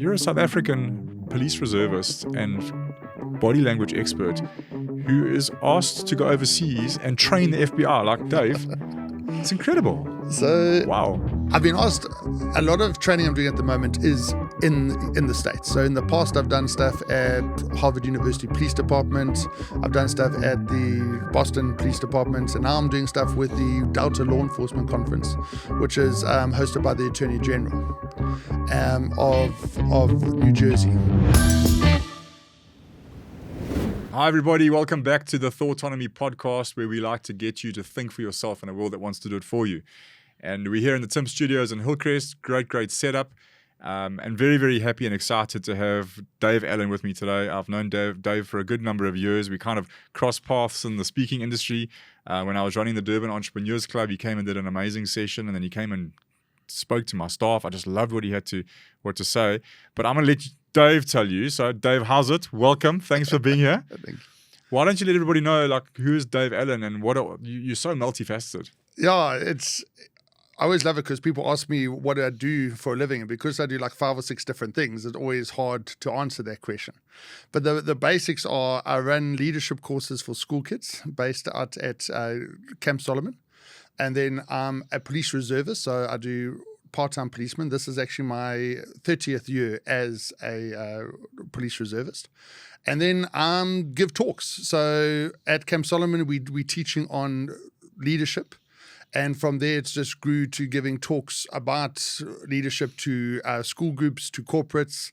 you're a South African police reservist and body language expert who is asked to go overseas and train the FBI like Dave. It's incredible. So wow. I've been asked, a lot of training I'm doing at the moment is in the States. So in the past, I've done stuff at Harvard University Police Department. I've done stuff at the Boston Police Department. And now I'm doing stuff with the Delta Law Enforcement Conference, which is hosted by the Attorney General of New Jersey. Hi everybody, welcome back to the Thoughtonomy Podcast, where we like to get you to think for yourself in a world that wants to do it for you. And we're here in the Tim Studios in Hillcrest. Great setup. And very, very happy and excited to have Dave Allen with me today. I've known Dave for a good number of years. We kind of crossed paths in the speaking industry. When I was running the Durban Entrepreneurs Club, he came and did an amazing session, and then he came and spoke to my staff. I just loved what he had to say. But I'm going to let Dave tell you. So Dave, how's it? Welcome. Thanks for being here. Thank you. Why don't you let everybody know, like, who is Dave Allen and you're so multifaceted. Yeah, I always love it because people ask me what I do for a living, and because I do like 5 or 6 different things, it's always hard to answer that question. But the basics are, I run leadership courses for school kids based out at Camp Solomon, and then I'm a police reservist, so I do part-time policeman. This is actually my 30th year as a police reservist. And then give talks. So at Camp Solomon, we're teaching on leadership. And from there, it's just grew to giving talks about leadership to school groups, to corporates.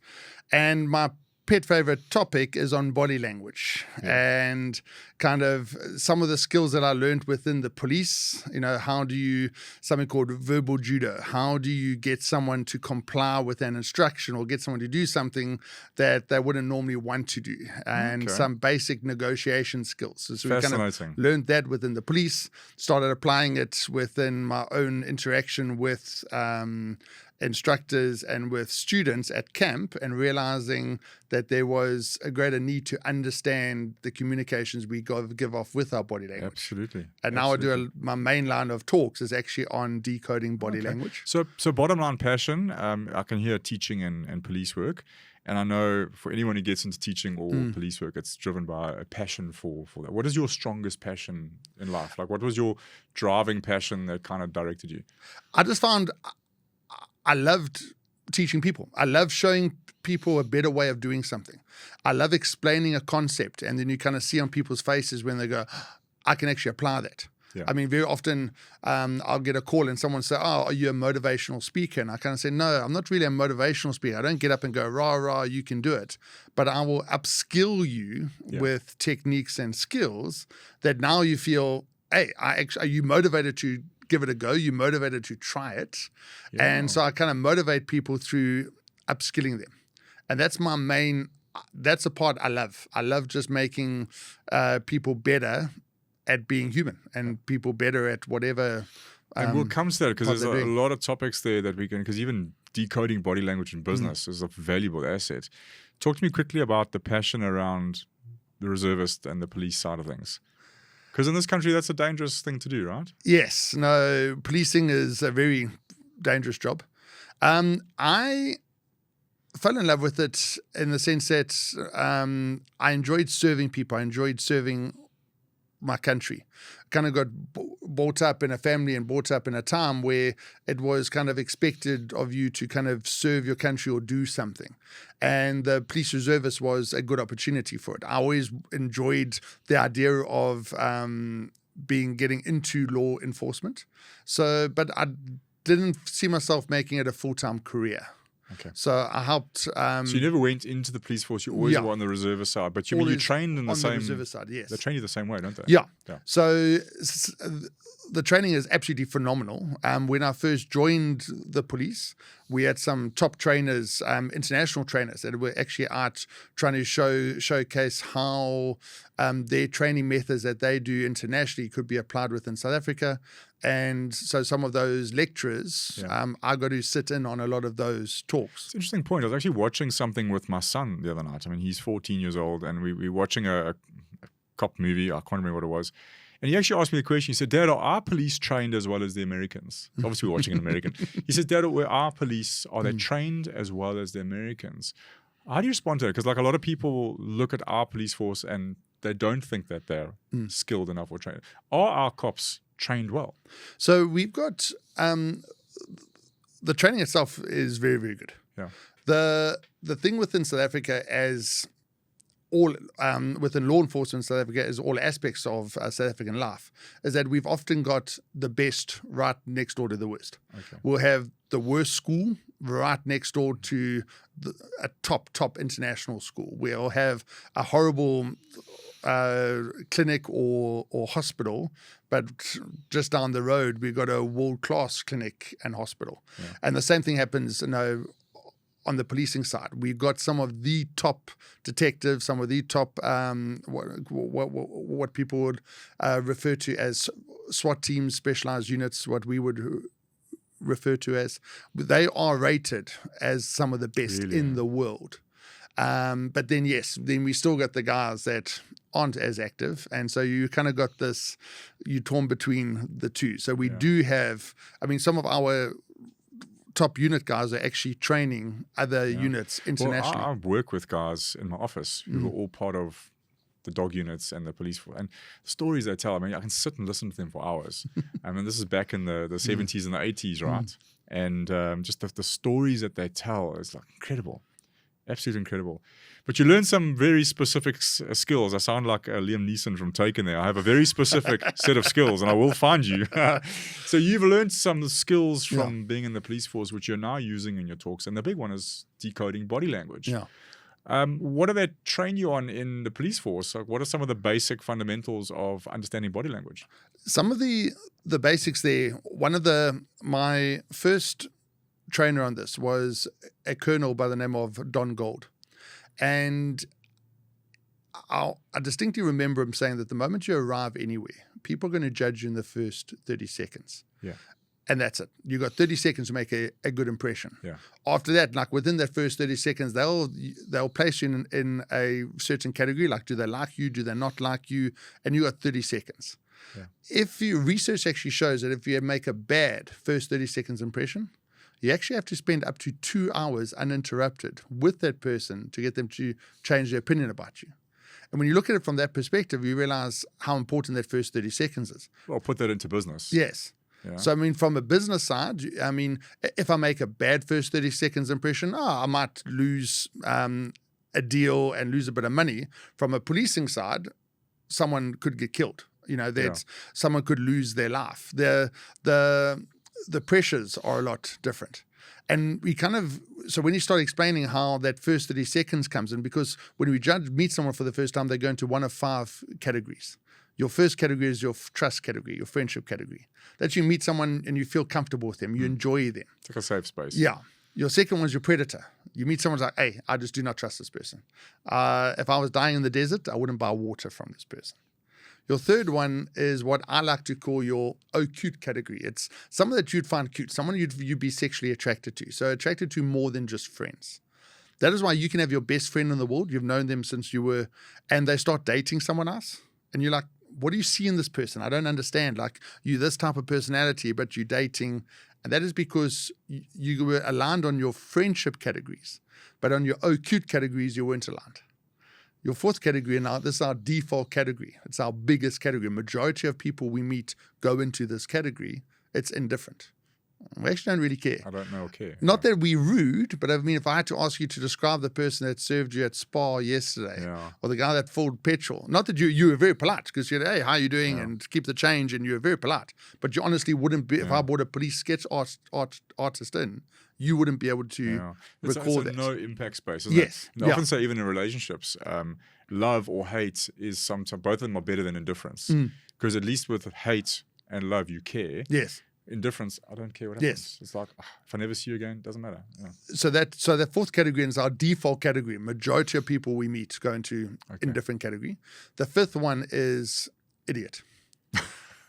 And my pet favorite topic is on body language and kind of some of the skills that I learned within the police. You know, how do you, something called verbal judo, how do you get someone to comply with an instruction or get someone to do something that they wouldn't normally want to do, and some basic negotiation skills. So we kind of learned that within the police, started applying it within my own interaction with instructors and with students at camp, and realizing that there was a greater need to understand the communications we give off with our body language. Absolutely. And now I do my main line of talks is actually on decoding body language. So bottom line passion, I can hear teaching and police work. And I know for anyone who gets into teaching or police work, it's driven by a passion for that. What is your strongest passion in life? Like, what was your driving passion that kind of directed you? I just found I loved teaching people. I love showing people a better way of doing something. I love explaining a concept, and then you kind of see on people's faces when they go, I can actually apply that. Yeah. I mean, very often I'll get a call and someone say, oh, are you a motivational speaker? And I kind of say, no, I'm not really a motivational speaker. I don't get up and go, rah, rah, you can do it. But I will upskill you with techniques and skills that now you feel, hey, are you motivated to give it a go? You motivated to try it. Yeah. And so I kind of motivate people through upskilling them. And that's my main, that's the part I love. I love just making people better at being human and people better at whatever. And we'll come to that because there's a lot of topics there that we can, because even decoding body language in business is a valuable asset. Talk to me quickly about the passion around the reservist and the police side of things. Because in this country, that's a dangerous thing to do, right? Yes. No, policing is a very dangerous job. I fell in love with it in the sense that I enjoyed serving people. I enjoyed serving my country. Kind of got brought up in a family and brought up in a time where it was kind of expected of you to kind of serve your country or do something. And the police reservist was a good opportunity for it. I always enjoyed the idea of getting into law enforcement. So, but I didn't see myself making it a full-time career. Okay. So I helped. So you never went into the police force. You always were on the reservist side, but you trained in the same. On the reservist side, yes. They train you the same way, don't they? Yeah. So the training is absolutely phenomenal. When I first joined the police, we had some top trainers, international trainers, that were actually out trying to showcase how their training methods that they do internationally could be applied within South Africa. And so some of those lecturers, I got to sit in on a lot of those talks. It's an interesting point. I was actually watching something with my son the other night. I mean, he's 14 years old, and we were watching a cop movie. I can't remember what it was. And he actually asked me a question. He said, Dad, are our police trained as well as the Americans? Obviously, we're watching an American. He says, Dad, are our police, are they trained as well as the Americans? How do you respond to that? Because like a lot of people look at our police force and they don't think that they're skilled enough or trained. Are our cops trained well? So we've got the training itself is very, very good. Yeah. The thing within South Africa, as all within law enforcement in South Africa, is all aspects of South African life, is that we've often got the best right next door to the worst. Okay. We'll have the worst school right next door to a top international school. We'll have a horrible clinic or hospital, but just down the road we've got a world-class clinic and hospital. Yeah. And the same thing happens, on the policing side. We've got some of the top detectives, some of the top what people would refer to as SWAT teams, specialized units, what we would refer to as. They are rated as some of the best in the world. But then, then we still got the guys that aren't as active. And so you kind of got this, you torn between the two. So we do have, some of our top unit guys are actually training other units internationally. Well, I work with guys in my office who are all part of the dog units and the police force. And the stories they tell, I can sit and listen to them for hours. This is back in the 70s and the 80s, right? And just the stories that they tell is like incredible. Absolutely incredible. But you learn some very specific skills. I sound like Liam Neeson from Taken there. I have a very specific set of skills, and I will find you. So you've learned some skills from being in the police force, which you're now using in your talks. And the big one is decoding body language. Yeah. What do they train you on in the police force? Like, what are some of the basic fundamentals of understanding body language? Some of the basics there. One of my first trainer on this was a colonel by the name of Don Gold. And I distinctly remember him saying that the moment you arrive anywhere, people are going to judge you in the first 30 seconds. Yeah. And that's it. You got 30 seconds to make a good impression. Yeah. After that, like within that first 30 seconds, they'll place you in a certain category. Like, do they like you? Do they not like you? And you got 30 seconds. Yeah. If your research actually shows that if you make a bad first 30 seconds impression, you actually have to spend up to 2 hours uninterrupted with that person to get them to change their opinion about you. And when you look at it from that perspective, you realize how important that first 30 seconds is. Well, put that into business. Yes. Yeah. So, from a business side, if I make a bad first 30 seconds impression, I might lose a deal and lose a bit of money. From a policing side, someone could get killed. Someone could lose their life. The pressures are a lot different. And so when you start explaining how that first 30 seconds comes in, because when we meet someone for the first time, they go into one of 5 categories. Your first category is your trust category, your friendship category. That you meet someone and you feel comfortable with them, you enjoy them. It's like a safe space. Yeah. Your second one is your predator. You meet someone like, hey, I just do not trust this person. If I was dying in the desert, I wouldn't buy water from this person. Your third one is what I like to call your cute category. It's someone that you'd find cute, someone you'd be sexually attracted to. So attracted to more than just friends. That is why you can have your best friend in the world. You've known them since you were, and they start dating someone else. And you're like, what do you see in this person? I don't understand. Like, you this type of personality, but you're dating. And that is because you were aligned on your friendship categories. But on your cute categories, you weren't aligned. Your fourth category, now this is our default category. It's our biggest category. Majority of people we meet go into this category. It's indifferent. We actually don't really care. I don't know, okay. Not that we're rude, but if I had to ask you to describe the person that served you at Spa yesterday, or the guy that filled petrol, not that you were very polite, because you're, hey, how are you doing? And keep the change, and you were very polite. But you honestly wouldn't be, if I brought a police sketch artist in, you wouldn't be able to record that. It's a no impact space, isn't yes. it? I often say, even in relationships, love or hate is sometimes, both of them are better than indifference. Because at least with hate and love, you care. Yes. Indifference, I don't care what happens. Yes. It's like, if I never see you again, it doesn't matter. Yeah. So that fourth category is our default category. Majority of people we meet go into indifferent category. The fifth one is idiot.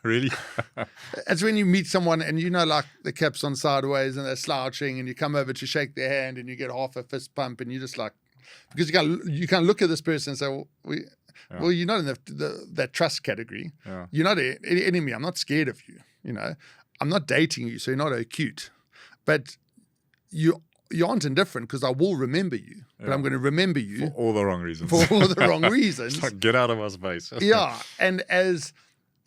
Really? It's when you meet someone and like the cap's on sideways and they're slouching and you come over to shake their hand and you get half a fist pump and you just like, because you can't look at this person and say, well, Yeah. Well, you're not in that trust category. Yeah. You're not an enemy. I'm not scared of you. I'm not dating you, so you're not cute. But you aren't indifferent because I will remember you. But Yeah. I'm going to remember you For all the wrong reasons. for all the wrong reasons. It's like, get out of my space. Yeah, and as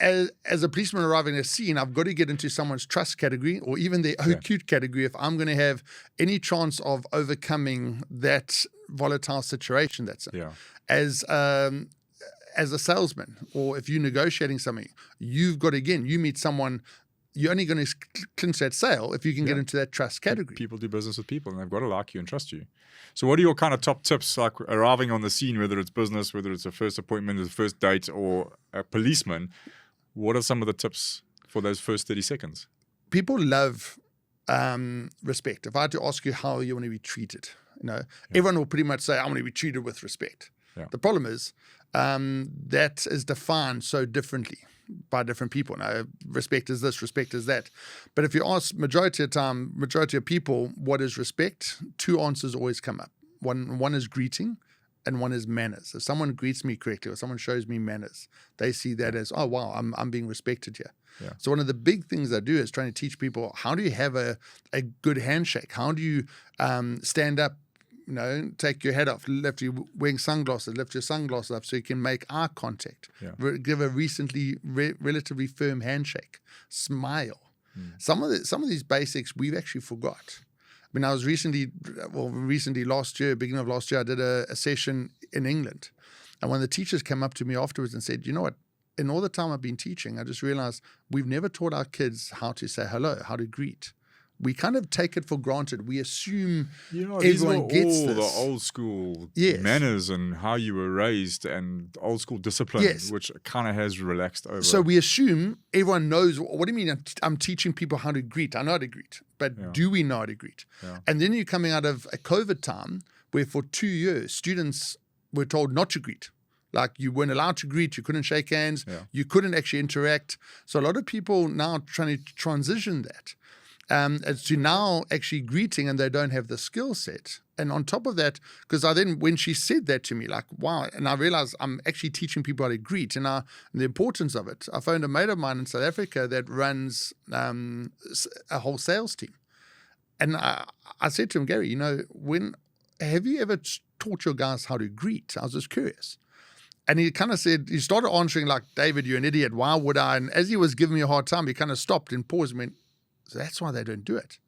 a policeman arriving at a scene, I've got to get into someone's trust category or even their acute category if I'm going to have any chance of overcoming that volatile situation that's in. Yeah. As a salesman, or if you're negotiating something, you've got, again, you meet someone, you're only going to clinch that sale if you can get into that trust category. People do business with people, and they've got to like you and trust you. So what are your kind of top tips, like arriving on the scene, whether it's business, whether it's a first appointment, a first date, or a policeman? What are some of the tips for those first 30 seconds? People love respect. If I had to ask you how you want to be treated, everyone will pretty much say, I want to be treated with respect. Yeah. The problem is that is defined so differently by different people. Now, respect is this, respect is that. But if you ask majority of people, what is respect? Two answers always come up. One is greeting, and one is manners. If someone greets me correctly or someone shows me manners, they see that as, oh, wow, I'm being respected here. Yeah. So one of the big things I do is trying to teach people, how do you have a good handshake? How do you stand up, take your head off, lift your wearing sunglasses, lift your sunglasses up so you can make eye contact. Yeah. Give a relatively firm handshake. Smile. Some of these basics we've actually forgot. I mean, I was recently last year, beginning of last year, I did a session in England. And when the teachers came up to me afterwards and said, you know what, in all the time I've been teaching, I just realized we've never taught our kids how to say hello, how to greet. We kind of take it for granted. We assume everyone gets all this. The old school Yes. manners and how you were raised and old school discipline, Yes. which kind of has relaxed over. So we assume everyone knows. What do you mean I'm teaching people how to greet? I know how to greet, but do we know how to greet? Yeah. And then you're coming out of a COVID time where for 2 years, students were told not to greet. Like you weren't allowed to greet, you couldn't shake hands, you couldn't actually interact. So a lot of people now trying to transition that as to now actually greeting, and they don't have the skill set. And on top of that, because when she said that to me, like, wow, and I realized I'm actually teaching people how to greet and the importance of it. I found a mate of mine in South Africa that runs a whole sales team. And I said to him, Gary, have you ever taught your guys how to greet? I was just curious. And he kind of said, he started answering like, David, you're an idiot. Why would I? And as he was giving me a hard time, he kind of stopped and paused and went, so that's why they don't do it.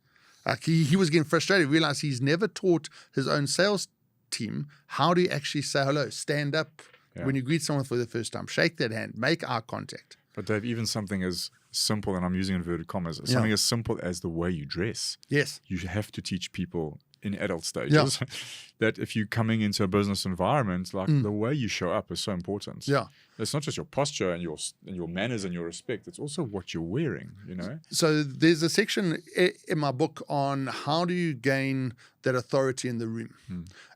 Like he was getting frustrated, realized he's never taught his own sales team how to actually say hello, stand up when you greet someone for the first time, shake that hand, make eye contact. But Dave, even something as simple, and I'm using inverted commas, something as simple as the way you dress. Yes. You have to teach people in adult stages that if you're coming into a business environment, like the way you show up is so important. Yeah. It's not just your posture and your manners and your respect. It's also what you're wearing, So there's a section in my book on how do you gain that authority in the room.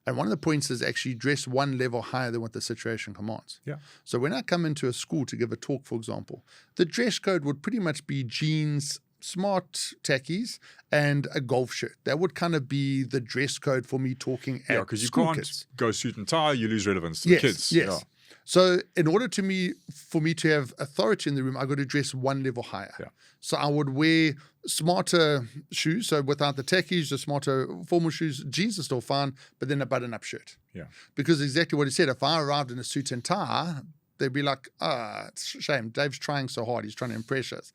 And one of the points is actually dress one level higher than what the situation commands. Yeah. So when I come into a school to give a talk, for example, the dress code would pretty much be jeans, smart tackies, and a golf shirt. That would kind of be the dress code for me talking at because you school can't kids. go suit and tie, you lose relevance to the kids. Yes. Yeah. So in order for me to have authority in the room, I got to dress one level higher. Yeah. So I would wear smarter shoes. So without the tackies, the smarter formal shoes, jeans are still fine, but then a button-up shirt. Yeah. Because exactly what he said, if I arrived in a suit and tie, they'd be like, it's a shame. Dave's trying so hard. He's trying to impress us.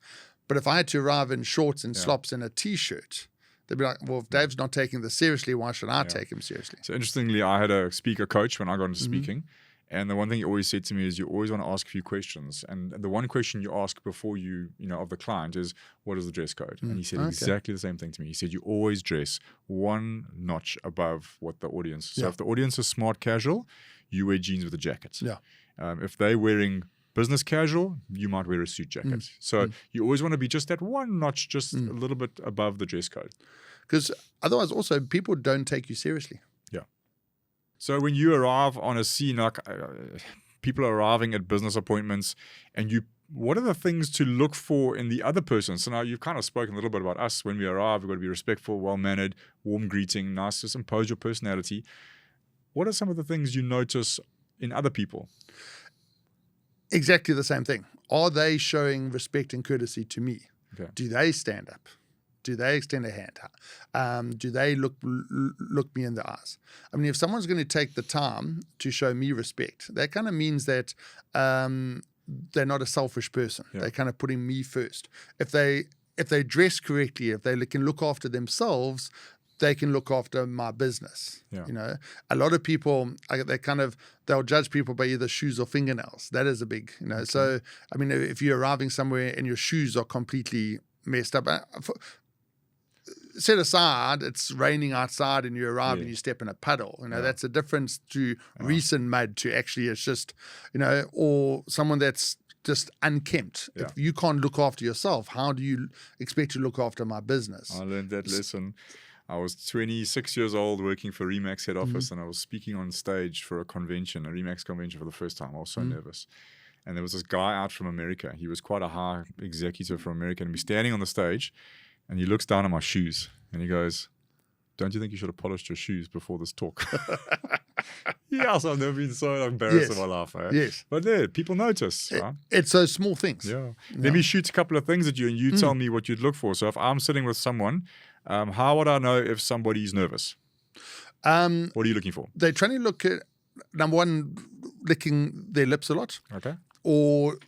But if I had to arrive in shorts and slops and a T-shirt, they'd be like, well, if Dave's not taking this seriously, why should I take him seriously? So interestingly, I had a speaker coach when I got into speaking. And the one thing he always said to me is you always want to ask a few questions. And the one question you ask before of the client is, what is the dress code? And he said exactly the same thing to me. He said, you always dress one notch above what the audience. So if the audience is smart casual, you wear jeans with a jacket. Yeah. If they're wearing business casual, you might wear a suit jacket. So you always want to be just that one notch, just a little bit above the dress code. Because otherwise also people don't take you seriously. Yeah. So when you arrive on a scene, like people are arriving at business appointments, and what are the things to look for in the other person? So now you've kind of spoken a little bit about us. When we arrive, we've got to be respectful, well-mannered, warm greeting, nice, just impose your personality. What are some of the things you notice in other people? Exactly the same thing. Are they showing respect and courtesy to me? Okay. Do they stand up? Do they extend a hand? Do they look me in the eyes? I mean, if someone's going to take the time to show me respect, that kind of means that they're not a selfish person. Yeah. They're kind of putting me first. If they dress correctly, if they can look after themselves, they can look after my business. Yeah. You know, a lot of people, they'll judge people by either shoes or fingernails. That is a big, Okay. So, I mean, if you're arriving somewhere and your shoes are completely messed up, set aside, it's raining outside and you arrive and you step in a puddle. That's a difference to recent mud to actually it's just, or someone that's just unkempt. Yeah. If you can't look after yourself, how do you expect to look after my business? I learned that lesson. I was 26 years old working for Remax head office, and I was speaking on stage for a Remax convention for the first time. I was so nervous. And there was this guy out from America. He was quite a high executive from America, and he's standing on the stage, and he looks down at my shoes, and he goes, "Don't you think you should have polished your shoes before this talk?" Yes, I've never been so embarrassed in my life. Eh? Yes. But yeah, people notice. Right? It's those small things. Yeah. Let me shoot a couple of things at you, and you tell me what you'd look for. So if I'm sitting with someone, how would I know if somebody's nervous? What are you looking for? They're trying to look at, number one, licking their lips a lot. Okay. Or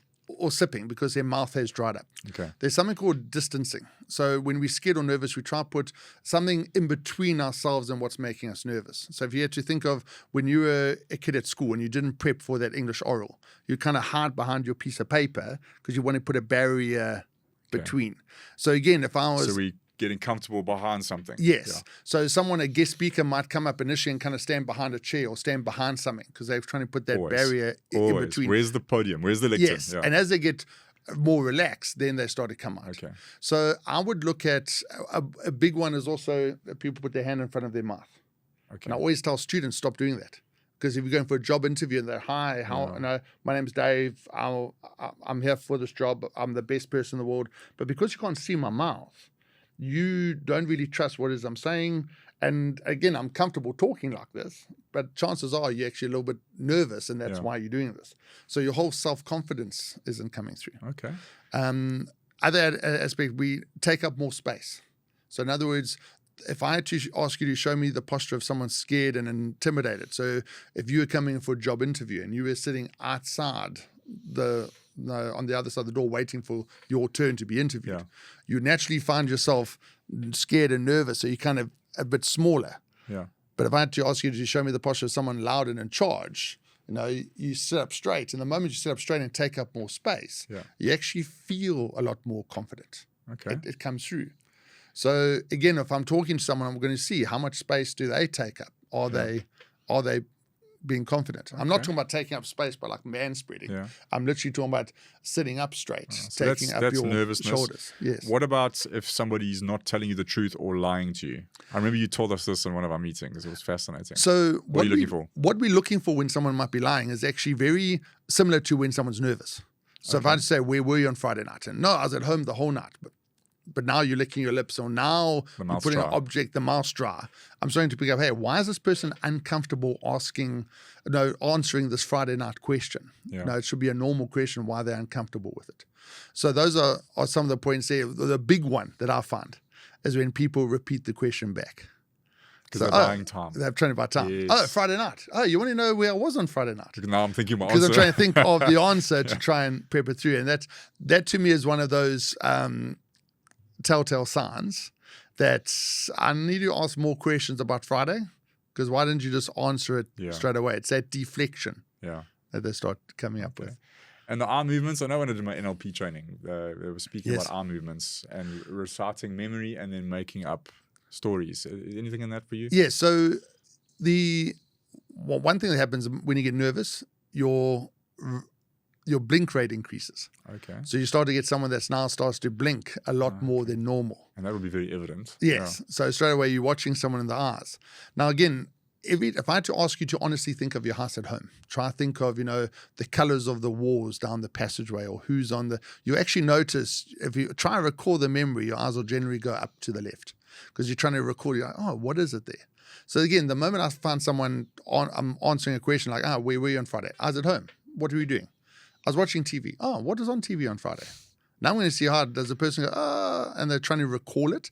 sipping because their mouth has dried up. Okay. There's something called distancing. So when we're scared or nervous, we try to put something in between ourselves and what's making us nervous. So if you had to think of when you were a kid at school and you didn't prep for that English oral, you kind of hide behind your piece of paper because you want to put a barrier between. So again, if I was... So we getting comfortable behind something. Yes. Yeah. So a guest speaker might come up initially and kind of stand behind a chair or stand behind something because they're trying to put that barrier in between. Where's the podium? Where's the lectern? Yes. Yeah. And as they get more relaxed, then they start to come out. Okay. So I would look at a big one is also that people put their hand in front of their mouth. Okay. And I always tell students, stop doing that. Because if you're going for a job interview and they're, "Hi, my name's Dave. I'm here for this job. I'm the best person in the world." But because you can't see my mouth, you don't really trust what it is I'm saying. And again, I'm comfortable talking like this, but chances are you're actually a little bit nervous, and that's why you're doing this. So your whole self-confidence isn't coming through. Okay. Other aspect, we take up more space. So in other words, if I had to ask you to show me the posture of someone scared and intimidated, so if you were coming for a job interview and you were sitting outside on the other side of the door waiting for your turn to be interviewed, you naturally find yourself scared and nervous, so you're kind of a bit smaller. Yeah. But if I had to ask you to show me the posture of someone loud and in charge, you sit up straight. And the moment you sit up straight and take up more space, you actually feel a lot more confident. Okay. It comes through. So again, if I'm talking to someone, I'm going to see how much space do they take up. Are they being confident? I'm not talking about taking up space by like man spreading. Yeah. I'm literally talking about sitting up straight, So taking up that's your nervousness. shoulders. Yes. What about if somebody's not telling you the truth or lying to you? I remember you told us this in one of our meetings. It was fascinating. So what are you looking for? What we're looking for when someone might be lying is actually very similar to when someone's nervous. So if I just say, "Where were you on Friday night?" And "No, I was at home the whole night." But now you're licking your lips, or now you're putting an object, the mouth dry. I'm starting to pick up, hey, why is this person uncomfortable answering this Friday night question? Yeah. It should be a normal question why they're uncomfortable with it. So those are some of the points there. The big one that I find is when people repeat the question back. Because they're buying time. They're trying to buy time. Yes. Oh, Friday night. Oh, you want to know where I was on Friday night? Now I'm thinking my answer. Because I'm trying to think of the answer to try and prep it through. And that to me is one of those telltale signs that I need to ask more questions about Friday, because why didn't you just answer it straight away? It's that deflection that they start coming up with. And the arm movements, I know when I did my NLP training, they were speaking about arm movements and reciting memory and then making up stories. Anything in that for you? Yeah, so one thing that happens when you get nervous, your blink rate increases. Okay. So you start to get someone that's now starts to blink a lot more than normal. And that would be very evident. Yes. Yeah. So straight away you're watching someone in the eyes. Now again, if I had to ask you to honestly think of your house at home, try to think of, the colors of the walls down the passageway or who's on you actually notice, if you try to recall the memory, your eyes will generally go up to the left because you're trying to recall, you're like, oh, what is it there? So again, the moment I find someone I'm answering a question like, where were you on Friday? I was at home. What are we doing? I was watching TV. Oh, what is on TV on Friday? Now I'm going to see how does the person go, and they're trying to recall it.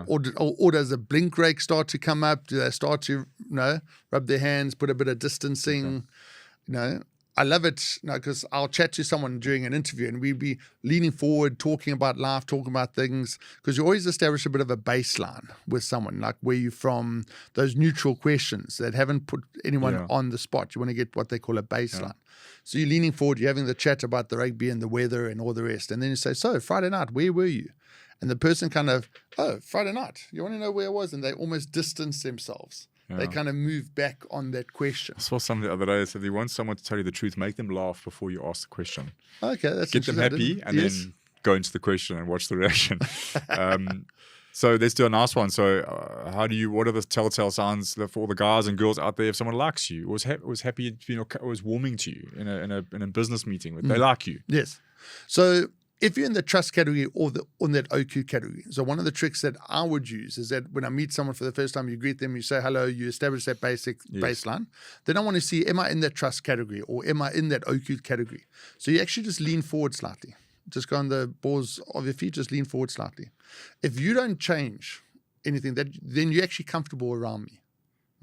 Or does a blink rake start to come up? Do they start to, rub their hands, put a bit of distancing? I love it because I'll chat to someone during an interview and we'd be leaning forward, talking about life, talking about things, because you always establish a bit of a baseline with someone, like where you're from, those neutral questions that haven't put anyone on the spot. You want to get what they call a baseline. Yeah. So you're leaning forward, you're having the chat about the rugby and the weather and all the rest. And then you say, so Friday night, where were you? And the person kind of, Friday night, you want to know where I was? And they almost distance themselves. Yeah. They kind of move back on that question. I saw something the other day that said, if you want someone to tell you the truth, make them laugh before you ask the question. Okay, that's Get them happy and then go into the question and watch the reaction. So let's do a nice one. So what are the telltale signs for all the guys and girls out there if someone likes you, was happy, was warming to you in a business meeting, they like you? Yes. So if you're in the trust category or on that OQ category, so one of the tricks that I would use is that when I meet someone for the first time, you greet them, you say hello, you establish that basic baseline. Then I want to see, am I in that trust category or am I in that OQ category? So you actually just lean forward slightly. Just go on the balls of your feet, just lean forward slightly. If you don't change anything, then you're actually comfortable around me.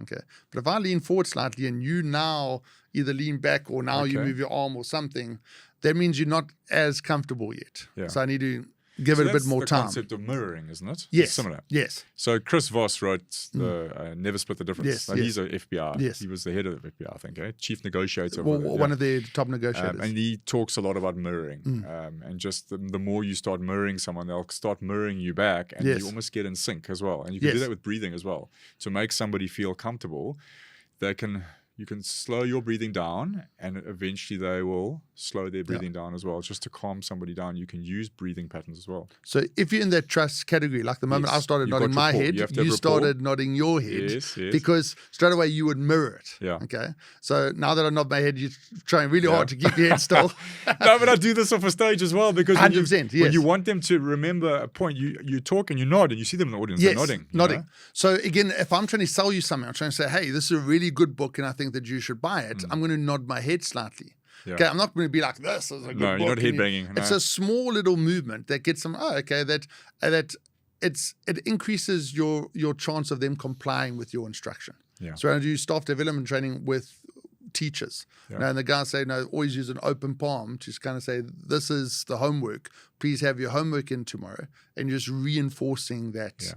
Okay. But if I lean forward slightly and you now either lean back or now you move your arm or something, that means you're not as comfortable yet. Yeah. So I need to give it a bit more time. That's the concept of mirroring, isn't it? Yes. It's similar. Yes. So Chris Voss wrote the Never Split the Difference. Yes. He's a FBI. Yes. He was the head of the FBI, I think, chief negotiator. One of the top negotiators. And he talks a lot about mirroring. And just the more you start mirroring someone, they'll start mirroring you back and you almost get in sync as well. And you can do that with breathing as well. To make somebody feel comfortable, you can slow your breathing down and eventually they will slow their breathing down as well. Just to calm somebody down, you can use breathing patterns as well. So if you're in that trust category, like the moment I started nodding my head, you started nodding your head. Yes. Because straight away you would mirror it. Yeah. Okay. So now that I nod my head, you're trying really hard to keep your head still. No, but I do this off a stage as well because 100%, when you want them to remember a point, you talk and you nod and you see them in the audience, they're nodding. So again, if I'm trying to sell you something, I'm trying to say, hey, this is a really good book and I think that you should buy it. I'm going to nod my head slightly. Yeah. Okay, I'm not going to be like, this is a good book. No, you're not headbanging. It's a small little movement that gets them, that it increases your chance of them complying with your instruction. Yeah. So I do staff development training with teachers. Yeah. And the guys say, always use an open palm to just kind of say, this is the homework. Please have your homework in tomorrow. And just reinforcing that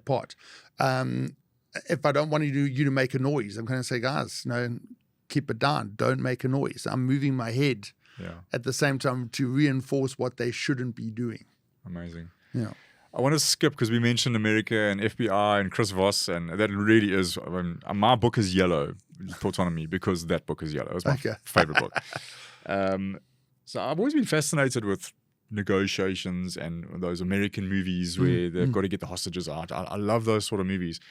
part. If I don't want you to make a noise, I'm going to say, guys, keep it down. Don't make a noise. I'm moving my head at the same time to reinforce what they shouldn't be doing. Amazing. Yeah. I want to skip because we mentioned America and FBI and Chris Voss, and that really is. My book is yellow, Thoughtonomy, because that book is yellow. It's my favorite book. So I've always been fascinated with negotiations and those American movies where they've got to get the hostages out. I love those sort of movies.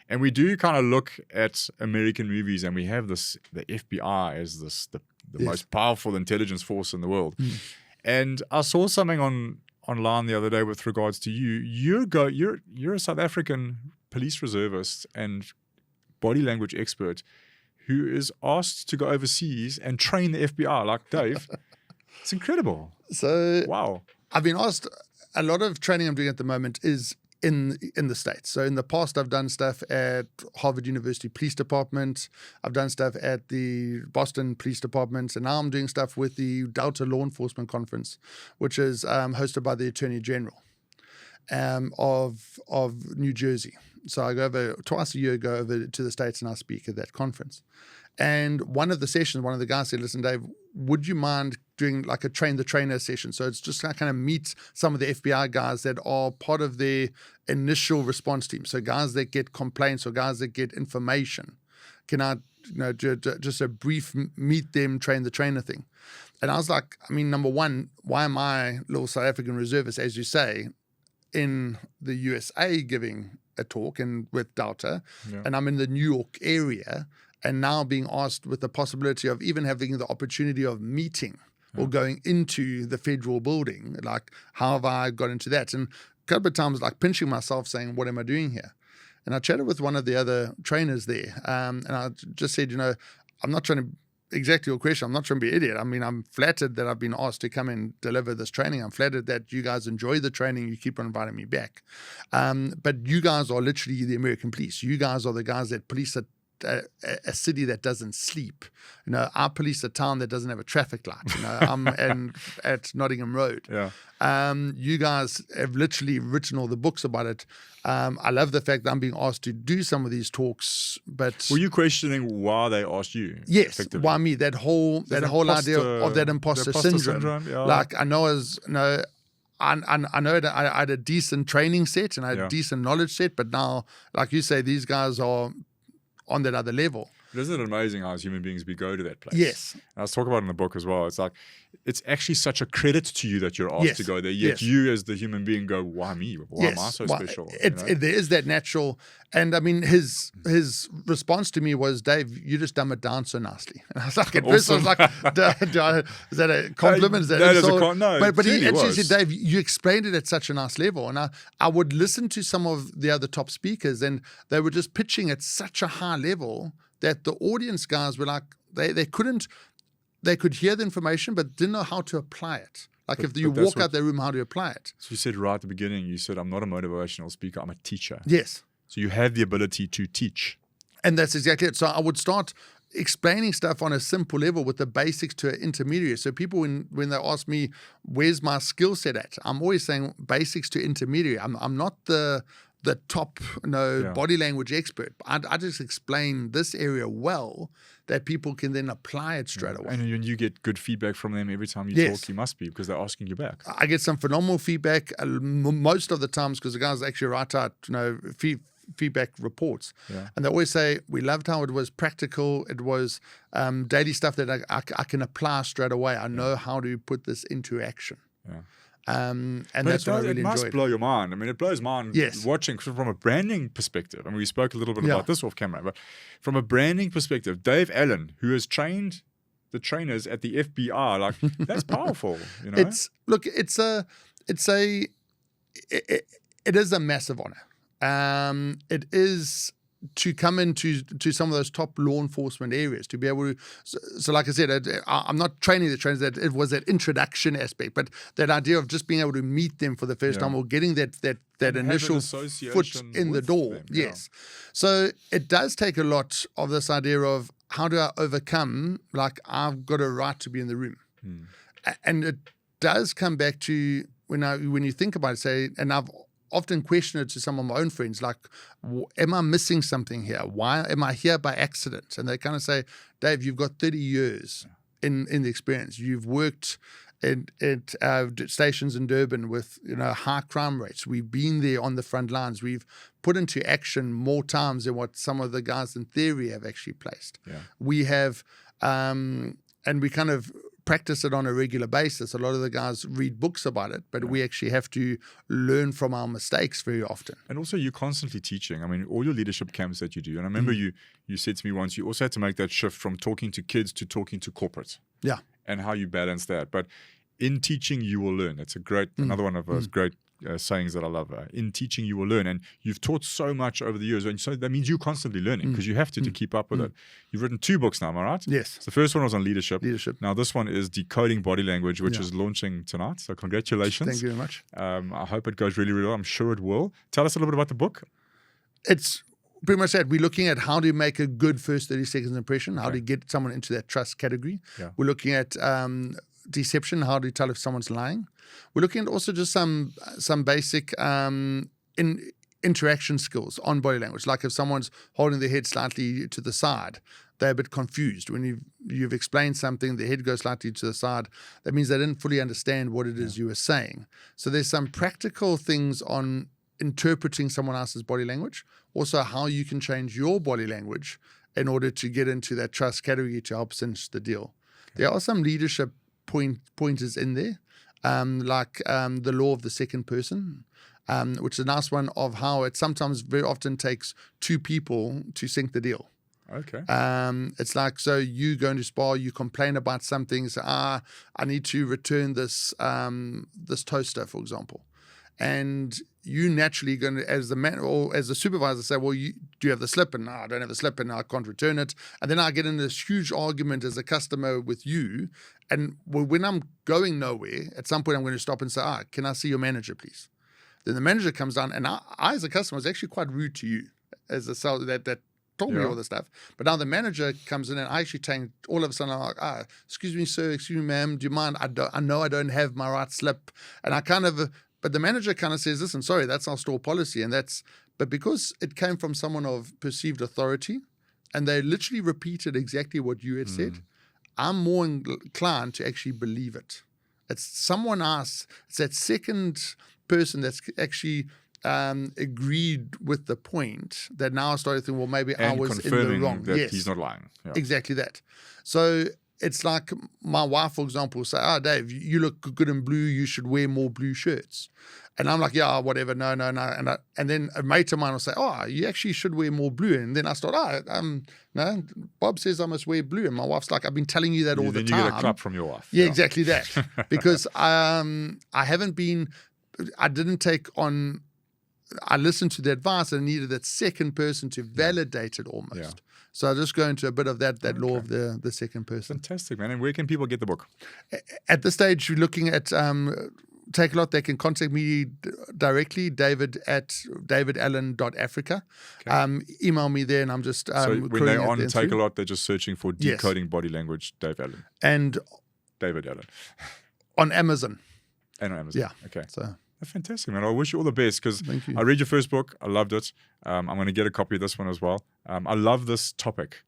And we do kind of look at American movies and we have the FBI as the most powerful intelligence force in the world. And I saw something online the other day with regards to you. You're a South African police reservist and body language expert who is asked to go overseas and train the FBI like Dave. It's incredible. So wow. I've been asked, a lot of training I'm doing at the moment is in the States. So in the past, I've done stuff at Harvard University Police Department. I've done stuff at the Boston Police Department. And now I'm doing stuff with the Delta Law Enforcement Conference, which is hosted by the Attorney General of New Jersey. So I go over twice a year, go over to the States and I speak at that conference. And one of the sessions, one of the guys said, listen, Dave, would you mind doing like a train the trainer session? So it's just kind of meet some of the FBI guys that are part of their initial response team. So guys that get complaints or guys that get information. Can I, just a brief meet them, train the trainer thing? And I was like, number one, why am I little South African reservist, as you say, in the USA giving a talk and with Delta, and I'm in the New York area, and now being asked with the possibility of even having the opportunity of meeting or going into the federal building, like how have I got into that? And a couple of times like pinching myself saying, what am I doing here? And I chatted with one of the other trainers there, and I just said, I'm not trying to exactly your question. I'm not trying to be an idiot. I mean, I'm flattered that I've been asked to come and deliver this training. I'm flattered that you guys enjoy the training. You keep on inviting me back. But you guys are literally the American police. You guys are the guys that police a city that doesn't sleep. I police a town that doesn't have a traffic light. And at Nottingham Road. Yeah. You guys have literally written all the books about it. I love the fact that I'm being asked to do some of these talks. But were you questioning why they asked you? Yes, why me? That whole idea of that imposter syndrome. Yeah. Like I know I know that I had a decent training set and I had a decent knowledge set, but now, like you say, these guys are on that other level. Isn't it amazing how as human beings we go to that place? Yes. And I was talking about it in the book as well. It's like, it's actually such a credit to you that you're asked to go there. Yet you as the human being go, why me? Why am I so special? There is that natural. And I mean, his response to me was, Dave, you just dumb it down so nicely. And I was like, at first I was like, is that a compliment? Is that no, but he actually said, Dave, you explained it at such a nice level. And I would listen to some of the other top speakers and they were just pitching at such a high level that the audience guys were like, they could hear the information, but didn't know how to apply it. Like if you walk out the room, how to apply it. So you said right at the beginning, you said, I'm not a motivational speaker, I'm a teacher. Yes. So you have the ability to teach. And that's exactly it. So I would start explaining stuff on a simple level with the basics to an intermediate. So people, when they ask me, where's my skill set at? I'm always saying basics to intermediate. I'm not the top body language expert. I just explain this area well that people can then apply it straight away. And you get good feedback from them every time you talk, you must be, because they're asking you back. I get some phenomenal feedback most of the times because the guys actually write out feedback reports. Yeah. And they always say, we loved how it was practical. It was daily stuff that I can apply straight away. I know how to put this into action. Yeah. And that's what I really enjoyed. It must blow your mind. I mean, it blows mine watching from a branding perspective. I mean, we spoke a little bit about this off camera, but from a branding perspective, Dave Allen, who has trained the trainers at the FBI, like that's powerful. It is a massive honor. It is to come into some of those top law enforcement areas, to be able to, so like I said, I'm not training the trainers, that it was that introduction aspect, but that idea of just being able to meet them for the first time or getting that initial foot in the door. Them, yes. So it does take a lot of this idea of how do I overcome, like I've got a right to be in the room. And it does come back to when you think about it, say, and I've often question it to some of my own friends, like, am I missing something here? Why am I here by accident? And they kind of say, Dave, you've got 30 years in the experience. You've worked at stations in Durban with high crime rates. We've been there on the front lines. We've put into action more times than what some of the guys in theory have actually placed. Yeah. We have, and we kind of practice it on a regular basis. A lot of the guys read books about it, but we actually have to learn from our mistakes very often. And also you're constantly teaching. I mean, all your leadership camps that you do. And I remember you said to me once, you also had to make that shift from talking to kids to talking to corporate. Yeah. And how you balance that. But in teaching, you will learn. It's a great, another one of those great sayings that I love. In teaching, you will learn. And you've taught so much over the years. And so that means you're constantly learning because you have to keep up with it. You've written 2 books now, am I right? Yes. So the first one was on leadership. Now this one is Decoding Body Language, which is launching tonight. So congratulations. Thank you very much. I hope it goes really, really well. I'm sure it will. Tell us a little bit about the book. It's pretty much that. We're looking at how to make a good first 30 seconds impression, how to get someone into that trust category. Yeah. We're looking at deception, how to tell if someone's lying. We're looking at also just some basic interaction skills on body language, like if someone's holding their head slightly to the side, they're a bit confused. When you've explained something, the head goes slightly to the side, that means they didn't fully understand what it is you were saying. So there's some practical things on interpreting someone else's body language, also how you can change your body language in order to get into that trust category to help cinch the deal. There are some leadership pointers in there, like the law of the second person, which is a nice one of how it sometimes very often takes 2 people to sink the deal. Okay. It's like, so you go into spa, you complain about something, so I need to return this toaster, for example. And you naturally going to, as the man or as the supervisor, say, well, do you have the slip? And no, I don't have the slip, and I can't return it. And then I get in this huge argument as a customer with you. And when I'm going nowhere, at some point I'm going to stop and say, can I see your manager, please? Then the manager comes down, and I as a customer, was actually quite rude to you as a seller that told me all this stuff. But now the manager comes in, and I actually change. All of a sudden, I'm like, excuse me, sir, excuse me, ma'am, do you mind? I know I don't have my right slip. And but the manager kind of says, listen, sorry, that's our store policy. But because it came from someone of perceived authority, and they literally repeated exactly what you had said, I'm more inclined to actually believe it. It's someone else, it's that second person that's actually agreed with the point that now I started thinking, well, maybe I was in the wrong. That he's not lying. Yeah. Exactly that. So it's like my wife, for example, will say, Dave, you look good in blue. You should wear more blue shirts. And I'm like, yeah, whatever. No. And then a mate of mine will say, you actually should wear more blue. And then I start, no, Bob says I must wear blue. And my wife's like, I've been telling you that all the time. Then you get a clap from your wife. Yeah, exactly that. Because I didn't take on, I listened to the advice and needed that second person to validate it almost. Yeah. So I just go into a bit of that law of the second person. Fantastic, man. And where can people get the book? At this stage, you're looking at Take a Lot. They can contact me directly, david@davidallen.africa. Okay. Email me there, and I'm just so when they're on Take a Lot, they're just searching for Decoding Body Language, Dave Allen. And David Allen. On Amazon. And on Amazon. Yeah. Okay. So fantastic, man. I wish you all the best because I read your first book. I loved it. I'm going to get a copy of this one as well. I love this topic.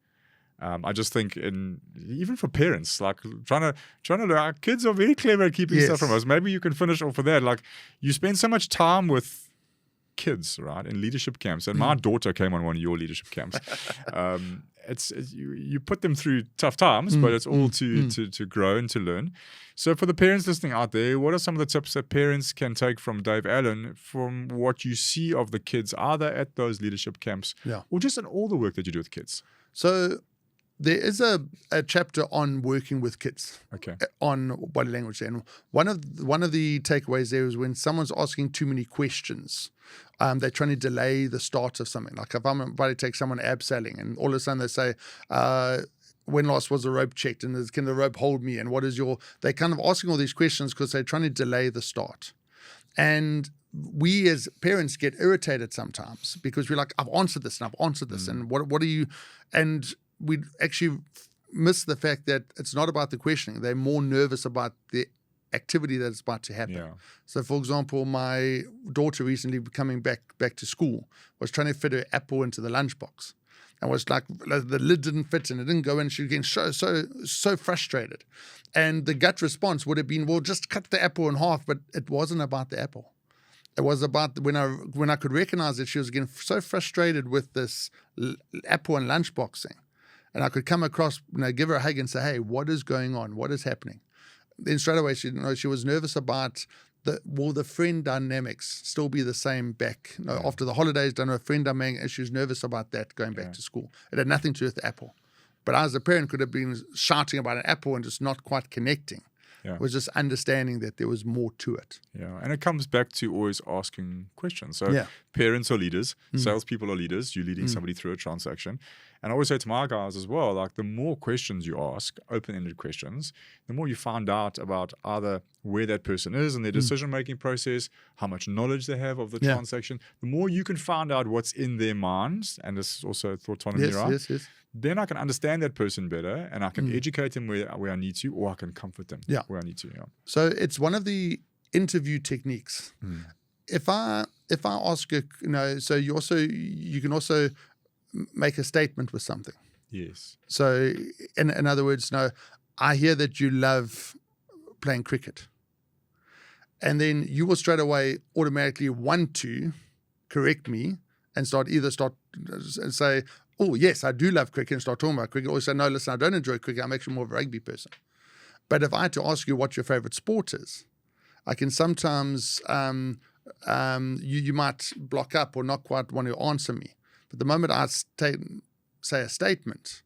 I just think even for parents, like trying to our kids are very clever at keeping stuff from us. Maybe you can finish off with that. Like you spend so much time with kids, right, in leadership camps. And my daughter came on one of your leadership camps. You put them through tough times, but it's all to grow and to learn. So for the parents listening out there, what are some of the tips that parents can take from Dave Allen from what you see of the kids, either at those leadership camps or just in all the work that you do with kids? So there is a chapter on working with kids, on body language. And one of the takeaways there is when someone's asking too many questions, they're trying to delay the start of something. Like if I'm about to take someone abseiling and all of a sudden they say, when last was the rope checked, and can the rope hold me, and they're kind of asking all these questions because they're trying to delay the start. And we as parents get irritated sometimes because we're like, I've answered this and I've answered this, and what are you, and we actually miss the fact that it's not about the questioning. They're more nervous about the activity that's about to happen. Yeah. So, for example, my daughter recently coming back to school was trying to fit her apple into the lunchbox. And was like, the lid didn't fit and it didn't go in. She was getting so frustrated. And the gut response would have been, well, just cut the apple in half. But it wasn't about the apple. It was about when I could recognize that she was getting so frustrated with this apple and lunchboxing. And I could come across, give her a hug and say, hey, what is going on? What is happening? Then straight away, she was nervous about will the friend dynamics still be the same back after the holidays? Don't know, friend dynamic, and she was nervous about that going back to school. It had nothing to do with the apple. But I, as a parent, could have been shouting about an apple and just not quite connecting. It was just understanding that there was more to it. Yeah, and it comes back to always asking questions. So parents are leaders, salespeople are leaders. You're leading somebody through a transaction. And I always say to my guys as well, like the more questions you ask, open-ended questions, the more you find out about either where that person is in their decision-making process, how much knowledge they have of the transaction, the more you can find out what's in their minds, and this is also Thoughtonomy, right? Yes. Then I can understand that person better, and I can educate them where I need to, or I can comfort them where I need to. So it's one of the interview techniques. If I ask you, so you can also make a statement with something. Yes. So in other words, I hear that you love playing cricket. And then you will straight away automatically want to correct me and start and say, oh, yes, I do love cricket, and start talking about cricket. Or say, no, listen, I don't enjoy cricket. I'm actually more of a rugby person. But if I had to ask you what your favorite sport is, I can sometimes, you might block up or not quite want to answer me. But the moment I say a statement,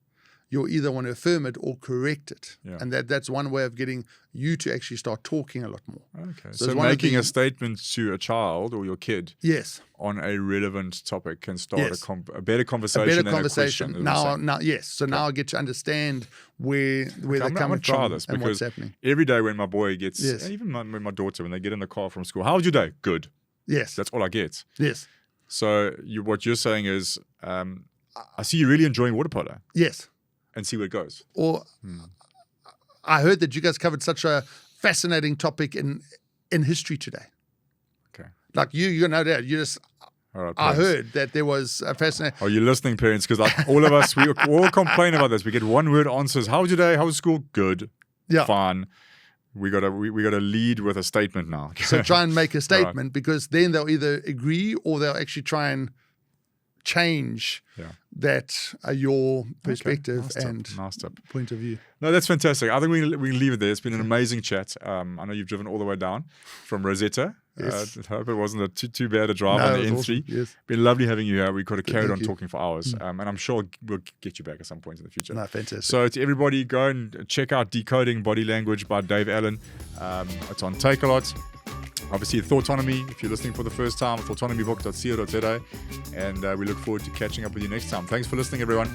you'll either want to affirm it or correct it. Yeah. And that's one way of getting you to actually start talking a lot more. Okay. So So it's one of making the- a statement to a child or your kid Yes. on a relevant topic can start Yes. a better conversation. A better than conversation. A question, as we're saying. Yes. So now I get to understand where they're I'm coming gonna try from this and what's because happening. every day when my boy gets, Yes. and even when my daughter, when they get in the car from school, how was your day? Good. Yes. That's all I get. Yes. So what you're saying is, I see you really enjoying water polo, Yes. and see where it goes. Or I heard that you guys covered such a fascinating topic in history today. Okay. Like you know that you just. All right. I parents. heard that there was a fascinating. Are you listening, parents? Because like all of us, we all complain about this. We get one-word answers. How was your day? How was school? Good. Yeah. Fine. We gotta lead with a statement now. So try and make a statement because then they'll either agree or they'll actually try and change that your perspective Nice tip. point of view. No, that's fantastic. I think we can leave it there. It's been an amazing chat. I know you've driven all the way down from Rosetta. Yes. I hope it wasn't too bad a drive No, on the it N3. was awesome. Yes. Been lovely having you here. We could have carried Thank on you. talking for hours. And I'm sure we'll get you back at some point in the future. No, fantastic. So to everybody, go and check out Decoding Body Language by Dave Allen. It's on Take-A-Lot. Obviously, Thoughtonomy, if you're listening for the first time, thoughtonomybook.co.za. And we look forward to catching up with you next time. Thanks for listening, everyone.